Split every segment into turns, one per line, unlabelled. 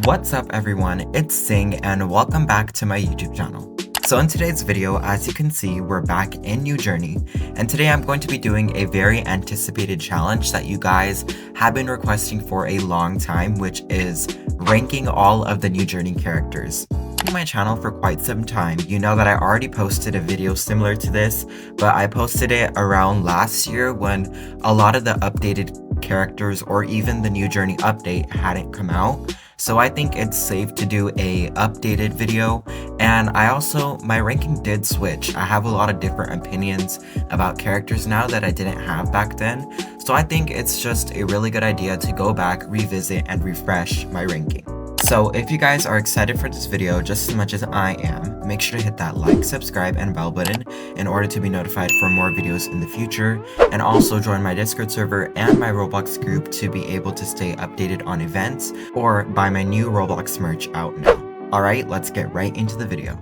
What's up everyone, it's Sing and welcome back to my YouTube channel. So in today's video, as you can see, we're back in New Journey, and today I'm going to be doing a very anticipated challenge that you guys have been requesting for a long time, which is ranking all of the New Journey characters. On my channel for quite some time, you know that I already posted a video similar to this, but I posted it around last year when a lot of the updated characters or even the New Journey update hadn't come out. So I think it's safe to do a updated video, and my ranking did switch. I have a lot of different opinions about characters now that I didn't have back then, so I think it's just a really good idea to go back, revisit, and refresh my ranking. So if you guys are excited for this video just as much as I am, make sure to hit that like, subscribe, and bell button in order to be notified for more videos in the future, and also join my Discord server and my Roblox group to be able to stay updated on events or buy my new Roblox merch out now. Alright, let's get right into the video.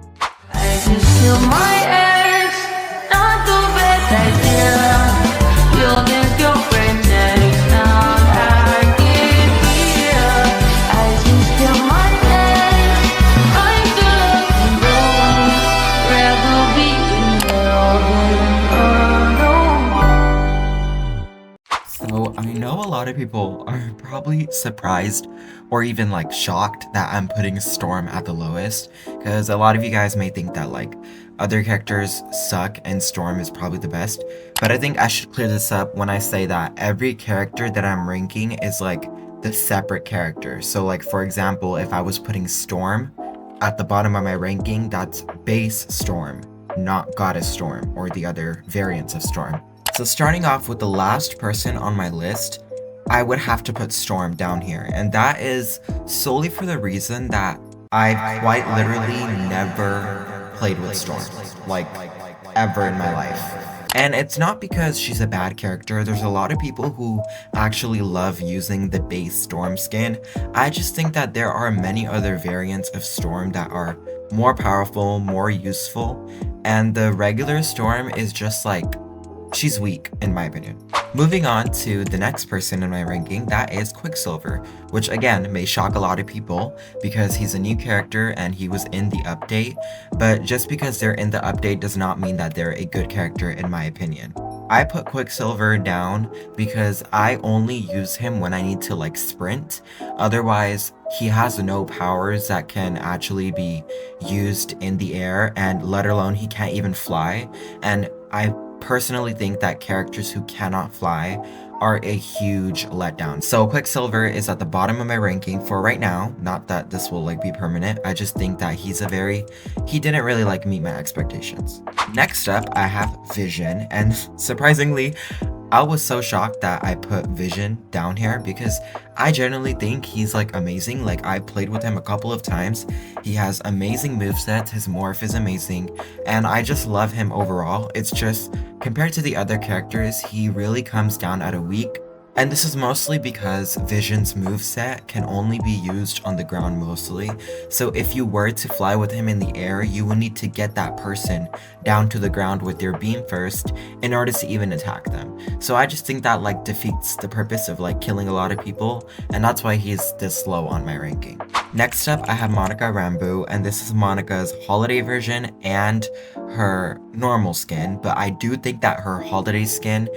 So I know a lot of people are probably surprised or even like shocked that I'm putting Storm at the lowest, because a lot of you guys may think that like other characters suck and Storm is probably the best, but I think I should clear this up when I say that every character that I'm ranking is like the separate character. So like for example, if I was putting Storm at the bottom of my ranking, that's base Storm, not Goddess Storm or the other variants of Storm. So starting off with the last person on my list, I would have to put Storm down here, and that is solely for the reason that I've quite literally never played with Storm, like ever in my life. And it's not because she's a bad character. There's a lot of people who actually love using the base Storm skin. I just think that there are many other variants of Storm that are more powerful, more useful, and the regular Storm is just like, she's weak, in my opinion. Moving on to the next person in my ranking, that is Quicksilver, which again may shock a lot of people because he's a new character and he was in the update, but just because they're in the update does not mean that they're a good character in my opinion. I put Quicksilver down because I only use him when I need to like sprint. Otherwise, he has no powers that can actually be used in the air, and let alone he can't even fly, and I personally think that characters who cannot fly are a huge letdown. So Quicksilver is at the bottom of my ranking for right now. Not that this will like be permanent. I just think that he didn't really like meet my expectations. Next up, I have Vision, and surprisingly, I was so shocked that I put Vision down here because I genuinely think he's like amazing. Like I played with him a couple of times. He has amazing movesets, his morph is amazing, and I just love him overall. It's just, compared to the other characters, he really comes down at a weak. And this is mostly because Vision's moveset can only be used on the ground mostly. So if you were to fly with him in the air, you would need to get that person down to the ground with your beam first in order to even attack them. So I just think that like defeats the purpose of like killing a lot of people, and that's why he's this low on my ranking. Next up, I have Monica Rambeau, and this is Monica's holiday version and her normal skin, but I do think that her holiday skin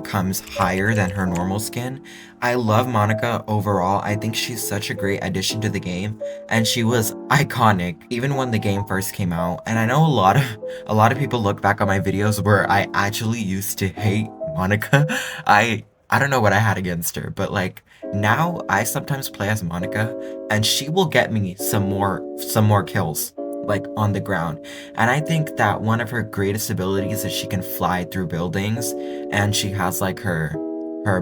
comes higher than her normal skin. I love Monica overall. I think she's such a great addition to the game, and she was iconic even when the game first came out. And I know a lot of people look back on my videos where I actually used to hate Monica. I don't know what I had against her, but like now I sometimes play as Monica and she will get me some more kills like on the ground. And I think that one of her greatest abilities is she can fly through buildings, and she has like her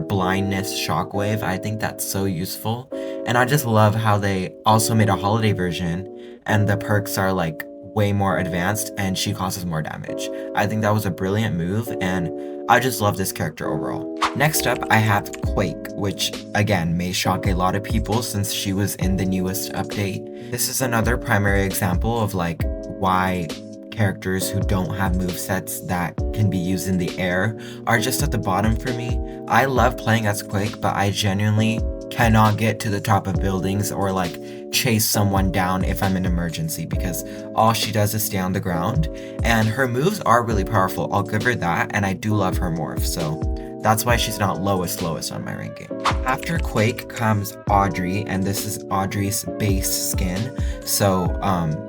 blindness shockwave. I think that's so useful, and I just love how they also made a holiday version and the perks are like way more advanced and she causes more damage. I think that was a brilliant move, and I just love this character overall. Next up, I have Quake, which again may shock a lot of people since she was in the newest update. This is another primary example of like why characters who don't have movesets that can be used in the air are just at the bottom for me. I love playing as Quake, but I genuinely cannot get to the top of buildings or like chase someone down if I'm in emergency, because all she does is stay on the ground. And her moves are really powerful, I'll give her that, and I do love her morph, so that's why she's not lowest on my ranking. After Quake comes Audrey, and this is Audrey's base skin, so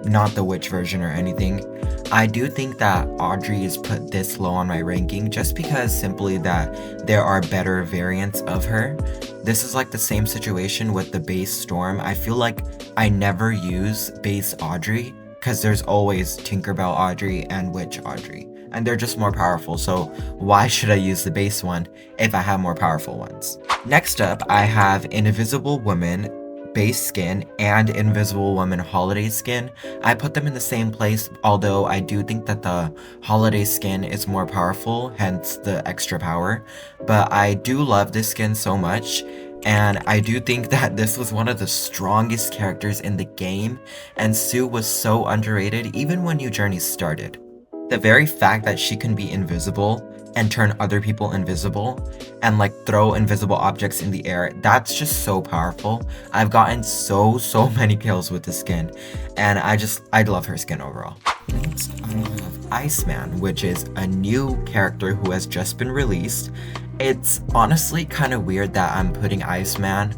not the witch version or anything. I do think that Audrey is put this low on my ranking just because simply that there are better variants of her. This is like the same situation with the base Storm. I feel like I never use base Audrey because there's always Tinkerbell Audrey and Witch Audrey, and they're just more powerful, so why should I use the base one if I have more powerful ones? Next up, I have Invisible Woman base skin and Invisible Woman holiday skin. I put them in the same place, although I do think that the holiday skin is more powerful, hence the extra power. But I do love this skin so much, and I do think that this was one of the strongest characters in the game, and Sue was so underrated even when New Journey started. The very fact that she can be invisible and turn other people invisible and like throw invisible objects in the air, that's just so powerful. I've gotten so many kills with this skin, and I love her skin overall. Next, I have Iceman, which is a new character who has just been released. It's honestly kind of weird that I'm putting Iceman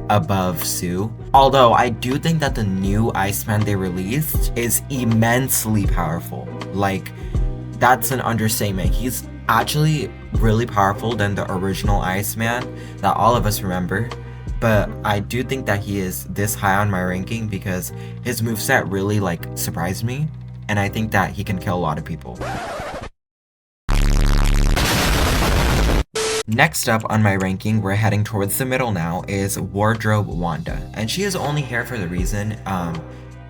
above Sue, although I do think that the new Iceman they released is immensely powerful. Like, that's an understatement. He's actually really powerful than the original Iceman that all of us remember, but I do think that he is this high on my ranking because his moveset really like surprised me, and I think that he can kill a lot of people. Next up on my ranking, we're heading towards the middle now, is Wardrobe Wanda, and she is only here for the reason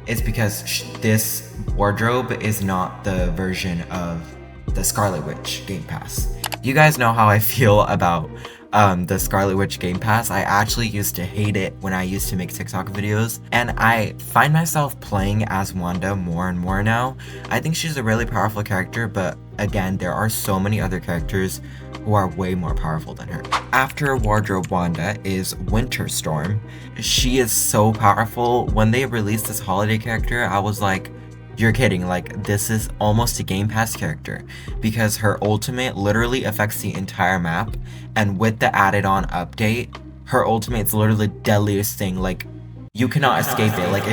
it's because this wardrobe is not the version of the Scarlet Witch Game Pass. You guys know how I feel about the Scarlet Witch Game Pass. I actually used to hate it when I used to make TikTok videos, and I find myself playing as Wanda more and more now. I think she's a really powerful character, but again, there are so many other characters who are way more powerful than her. After Wardrobe Wanda is Winter Storm. She is so powerful. When they released this holiday character, I was like, you're kidding, like this is almost a Game Pass character, because her ultimate literally affects the entire map, and with the added on update, her ultimate's literally the deadliest thing. Like, you cannot escape it. Like,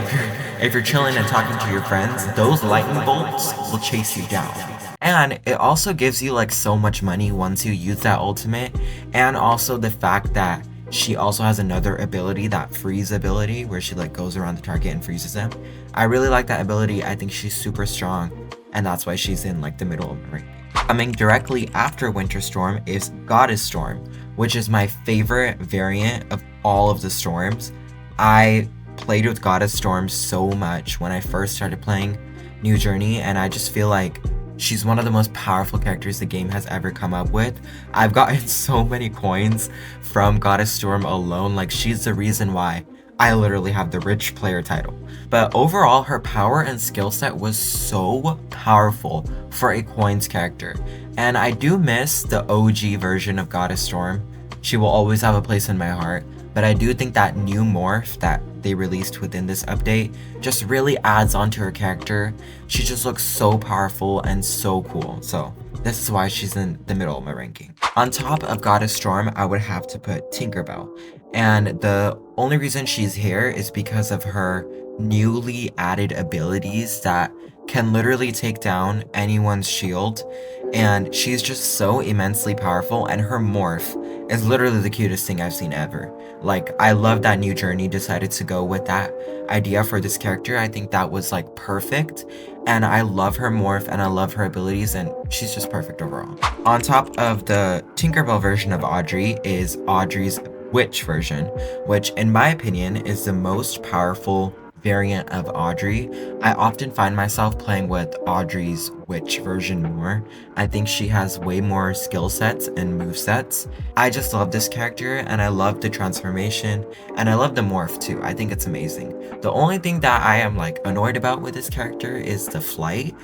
if you're chilling and talking to your friends, those lightning bolts will chase you down. And it also gives you like so much money once you use that ultimate, and also the fact that she also has another ability, that freeze ability, where she like goes around the target and freezes them. I really like that ability. I think she's super strong, and that's why she's in like the middle of the ranking. Coming directly after Winter Storm is Goddess Storm, which is my favorite variant of all of the storms. I played with Goddess Storm so much when I first started playing New Journey, and I just feel like she's one of the most powerful characters the game has ever come up with. I've gotten so many coins from Goddess Storm alone. Like, she's the reason why I literally have the rich player title. But overall, her power and skill set was so powerful for a coins character. And I do miss the OG version of Goddess Storm. She will always have a place in my heart. But I do think that new morph that they released within this update just really adds on to her character. She just looks so powerful and so cool. So this is why she's in the middle of my ranking. On top of Goddess Storm, I would have to put Tinkerbell. And the only reason she's here is because of her newly added abilities that can literally take down anyone's shield. And she's just so immensely powerful, and her morph is literally the cutest thing I've seen ever. Like, I love that New Journey decided to go with that idea for this character. I think that was like perfect, and I love her morph and I love her abilities, and she's just perfect overall. On top of the Tinkerbell version of Audrey is Audrey's Witch version, which in my opinion is the most powerful variant of Audrey. I often find myself playing with Audrey's Witch version more. I think she has way more skill sets and move sets. I just love this character, and I love the transformation, and I love the morph too. I think it's amazing. The only thing that I am like annoyed about with this character is the flight.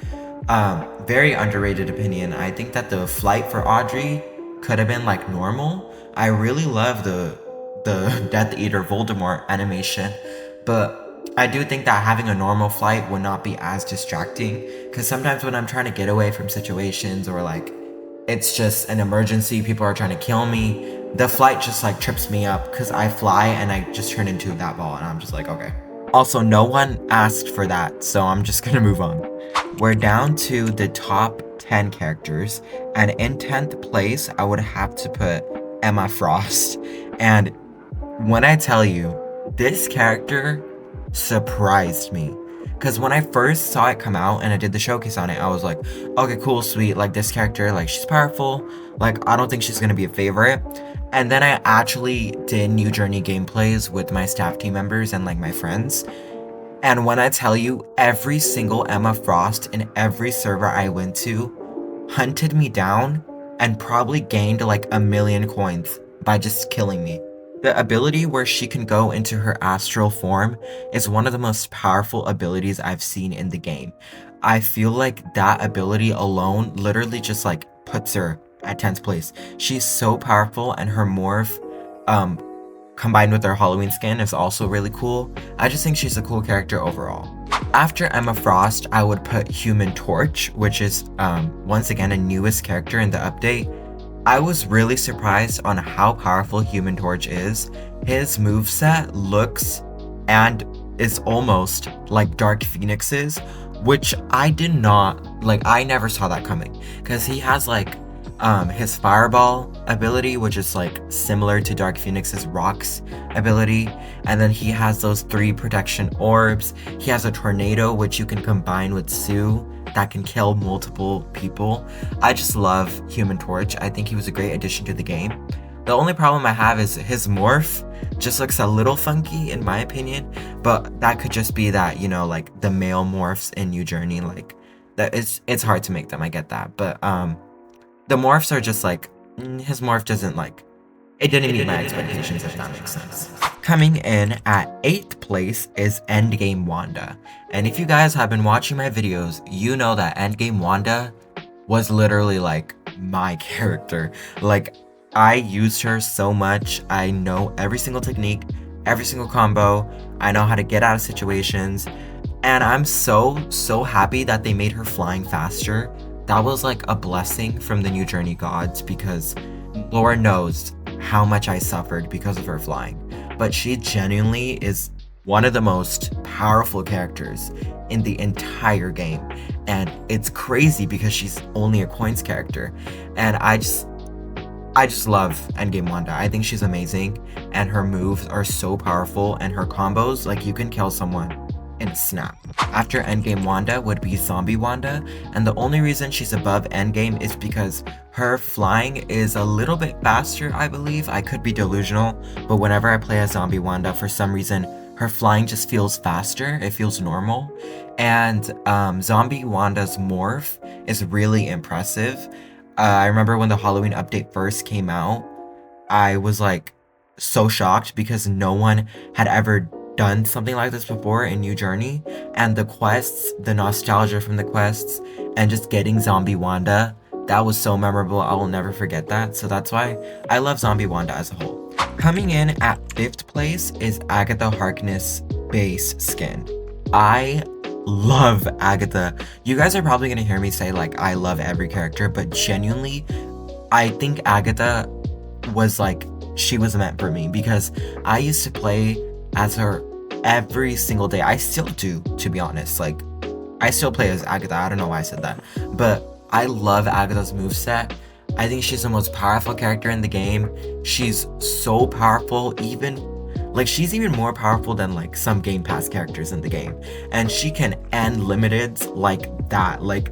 Very underrated opinion. I think that the flight for Audrey could have been like normal. I really love the Death Eater Voldemort animation, but I do think that having a normal flight would not be as distracting, because sometimes when I'm trying to get away from situations or like it's just an emergency, people are trying to kill me, the flight just like trips me up because I fly and I just turn into that ball and I'm just like, okay. Also, no one asked for that, so I'm just gonna move on. We're down to the top 10 characters, and in 10th place, I would have to put Emma Frost. And when I tell you, this character surprised me. Because when I first saw it come out and I did the showcase on it, I was like, okay, cool, sweet. Like, this character, like, she's powerful. Like, I don't think she's gonna be a favorite. And then I actually did New Journey gameplays with my staff team members and, like, my friends. And when I tell you, every single Emma Frost in every server I went to hunted me down and probably gained like 1,000,000 coins by just killing me. The ability where she can go into her astral form is one of the most powerful abilities I've seen in the game. I feel like that ability alone literally just like puts her at 10th place. She's so powerful, and her morph um combined with her Halloween skin is also really cool. I just think she's a cool character overall. After Emma Frost, I would put Human Torch, which is once again a newest character in the update. I was really surprised on how powerful Human Torch is. His moveset looks and is almost like Dark Phoenix's, which I did not, like, I never saw that coming. Because he has like his fireball ability, which is like similar to Dark Phoenix's rocks ability, and then he has those 3 protection orbs. He has a tornado which you can combine with Sue that can kill multiple people. I just love Human Torch. I think he was a great addition to the game. The only problem I have is his morph just looks a little funky in my opinion, but that could just be that, you know, like the male morphs in New Journey, like that it's hard to make them, I get that, but the morphs are just like, his morph doesn't like, it didn't meet my expectations, if that makes sense. Coming in at 8th place is Endgame Wanda. And if you guys have been watching my videos, you know that Endgame Wanda was literally like my character. Like, I used her so much. I know every single technique, every single combo. I know how to get out of situations. And I'm so happy that they made her flying faster. That was like a blessing from the New Journey gods, because Lord knows how much I suffered because of her flying. But she genuinely is one of the most powerful characters in the entire game. And it's crazy because she's only a coins character. And I just love Endgame Wanda. I think she's amazing, and her moves are so powerful, and her combos, like, you can kill someone in a snap. After Endgame Wanda would be Zombie Wanda, and the only reason she's above Endgame is because her flying is a little bit faster, I believe. I could be delusional, but whenever I play as Zombie Wanda, for some reason, her flying just feels faster. It feels normal. And Zombie Wanda's morph is really impressive. I remember when the Halloween update first came out, I was like so shocked because no one had ever done something like this before in New Journey, and the quests, the nostalgia from the quests, and just getting Zombie Wanda, that was so memorable. I will never forget that. So that's why I love Zombie Wanda as a whole. Coming in at 5th place is Agatha Harkness base skin. I love Agatha. You guys are probably gonna hear me say like I love every character, but genuinely, I think Agatha was like, she was meant for me, because I used to play as her every single day. I still do, to be honest. Like, I still play as Agatha. I don't know why I said that, but I love Agatha's moveset. I think she's the most powerful character in the game. She's so powerful, even like she's even more powerful than like some Game Pass characters in the game, and she can end limiteds like that. Like,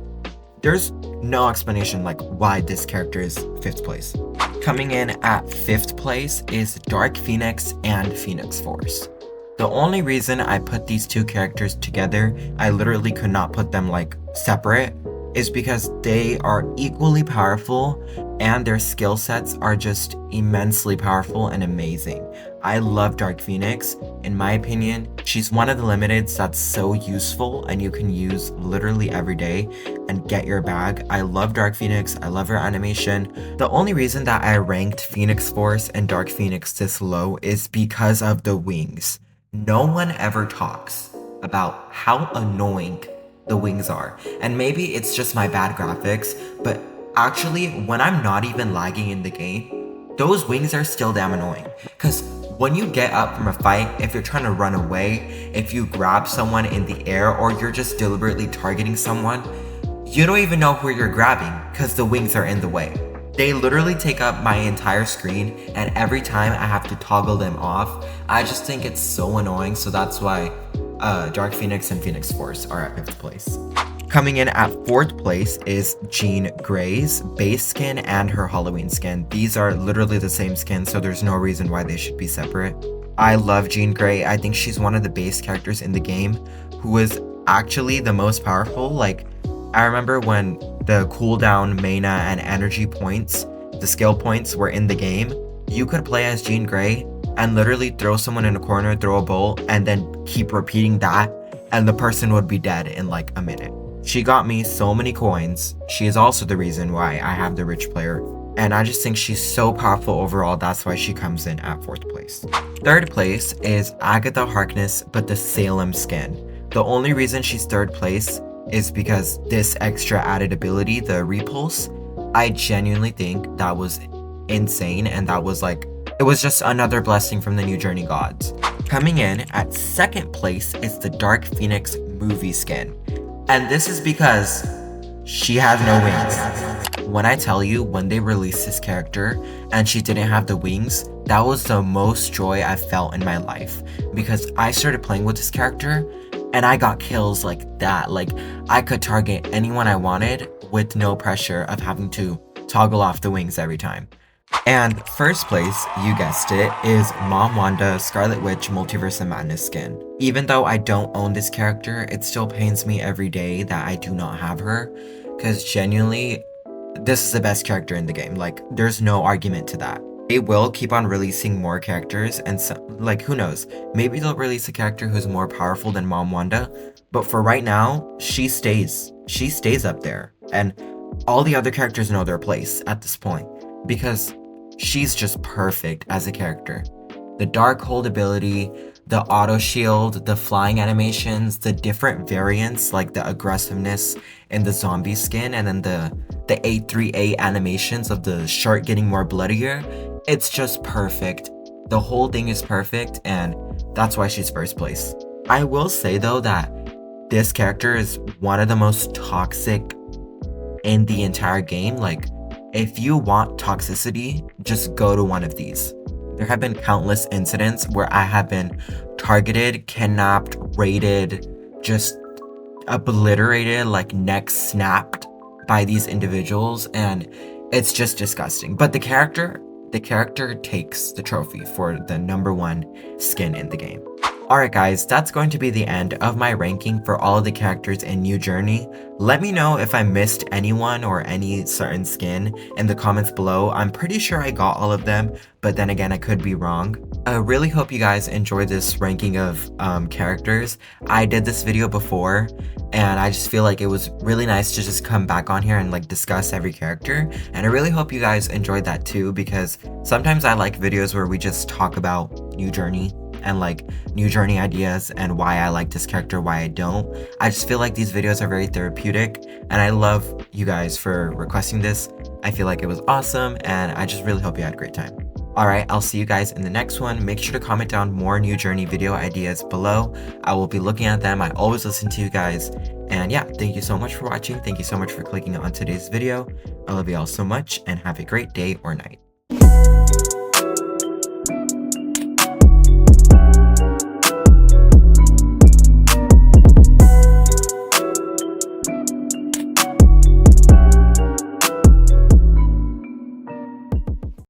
there's no explanation like why this character is 5th place. Coming in at 5th place is Dark Phoenix and Phoenix Force. The only reason I put these 2 characters together, I literally could not put them like separate, is because they are equally powerful and their skill sets are just immensely powerful and amazing. I love Dark Phoenix. In my opinion, she's one of the limiteds that's so useful and you can use literally every day and get your bag. I love Dark Phoenix. I love her animation. The only reason that I ranked Phoenix Force and Dark Phoenix this low is because of the wings. No one ever talks about how annoying the wings are. And maybe it's just my bad graphics, but actually, when I'm not even lagging in the game, those wings are still damn annoying. Because when you get up from a fight, if you're trying to run away, if you grab someone in the air, or you're just deliberately targeting someone, you don't even know who you're grabbing because the wings are in the way. They literally take up my entire screen, and every time I have to toggle them off. I just think it's so annoying, so that's why Dark Phoenix and Phoenix Force are at 5th place. Coming in at 4th place is Jean Grey's base skin and her Halloween skin. These are literally the same skin, so there's no reason why they should be separate. I love Jean Grey. I think she's one of the base characters in the game who is actually the most powerful. Like, I remember when the cooldown mana and energy points, the skill points were in the game, you could play as Jean Grey and literally throw someone in a corner, throw a bolt, and then keep repeating that, and the person would be dead in like a minute. She got me so many coins. She is also the reason why I have the rich player, and I just think she's so powerful overall. That's why she comes in at 4th place. 3rd place is Agatha Harkness, but the Salem skin. The only reason she's 3rd place is because this extra added ability, the repulse. I genuinely think that was insane, and that was like, it was just another blessing from the New Journey gods. Coming in at 2nd place is the Dark Phoenix movie skin. And this is because she has no wings. When I tell you, when they released this character and she didn't have the wings, that was the most joy I felt in my life. Because I started playing with this character and I got kills like that. Like, I could target anyone I wanted with no pressure of having to toggle off the wings every time. And 1st place, you guessed it, is Mom Wanda Scarlet Witch Multiverse of Madness skin. Even though I don't own this character, it still pains me every day that I do not have her, because genuinely, this is the best character in the game. Like, there's no argument to that. They will keep on releasing more characters, and like, who knows, maybe they'll release a character who's more powerful than Mom Wanda, but for right now, she stays up there, and all the other characters know their place at this point, because she's just perfect as a character. The dark hold ability, the auto shield, the flying animations, the different variants like the aggressiveness in the zombie skin, and then the 838 animations of the shark getting more bloodier. It's just perfect. The whole thing is perfect, and that's why she's 1st place. I will say though that this character is one of the most toxic in the entire game. Like, if you want toxicity, just go to one of these. There have been countless incidents where I have been targeted, kidnapped, raided, just obliterated, like neck snapped by these individuals, and it's just disgusting. But the character takes the trophy for the #1 skin in the game. Alright guys, that's going to be the end of my ranking for all of the characters in New Journey. Let me know if I missed anyone or any certain skin in the comments below. I'm pretty sure I got all of them, but then again, I could be wrong. I really hope you guys enjoyed this ranking of characters. I did this video before, and I just feel like it was really nice to just come back on here and like discuss every character. And I really hope you guys enjoyed that too, because sometimes I like videos where we just talk about New Journey and like New Journey ideas and why I like this character, why I don't. I just feel like these videos are very therapeutic, and I love you guys for requesting this. I feel like it was awesome, and I just really hope you had a great time. Alright, I'll see you guys in the next one. Make sure to comment down more New Journey video ideas below. I will be looking at them. I always listen to you guys. And yeah, thank you so much for watching. Thank you so much for clicking on today's video. I love you all so much, and have a great day or night.